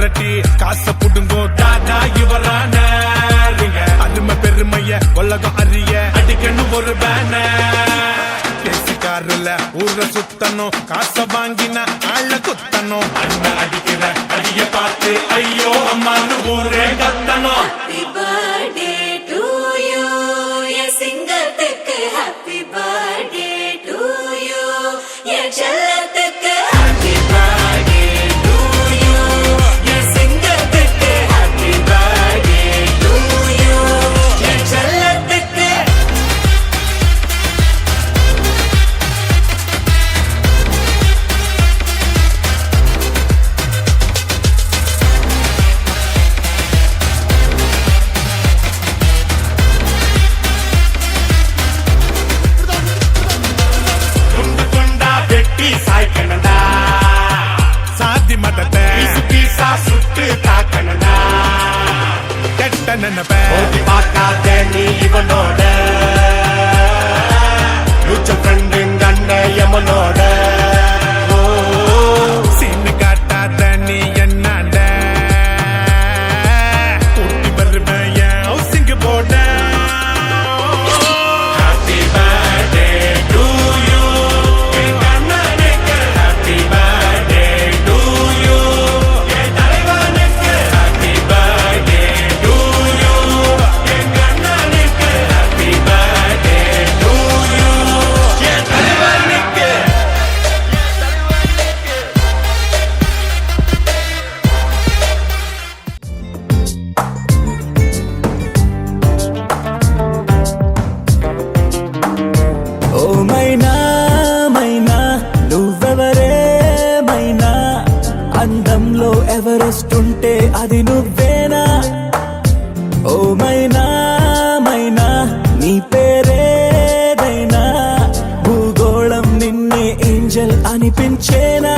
மிரட்டி காசை புடுங்கோ தாதா இவரான அருமை பெருமைய உலகம் அறிய அடிக்கணும் ஒரு பேசிக்காருல ஊர சுத்தணும் காசை வாங்கின ஆள குத்தணும் அண்ணன் அடிக்கிற அடிய பார்த்து ஐயோ அம்மான்னு ஊரே கத்தணும். Happy birthday to you, என் சிங்கத்துக்கு happy birthday to you, என் செல்லத்துக்கு happy birthday to you, என் சிங்கத்துக்கு happy birthday to you, என் செல்லத்துக்கு. துண்டு துண்டா வெட்டி சாய்க்கணும்டா, சாதி மதத்தை பீசா சுட்டு தாக்கணும்டா. கெட்ட நினைப்ப பார்க்காத நீ இவனோட ஃப்ரெண்டுங்க அண்ணன் எமனோட சீனு காட்டாத நீ என்னாண்ட கூட்டி வருவேன் என் ஹவுசிங் போட. Happy birthday to you, எங்க அண்ணனுக்கு happy birthday to you, என் தலைவனுக்கு happy birthday to you, எங்க அண்ணனுக்கு happy birthday to you, என் தலைவனுக்கு. ఓ మైనా మైనా నువ్వెవరే మైనా, అందంలో ఎవరెస్ట్ ఉంటే అది నువ్వేనా. ఓ మైనా మైనా నీ పేరేదైనా, భూగోళం నిన్నే ఏంజల్ అనిపించేనా.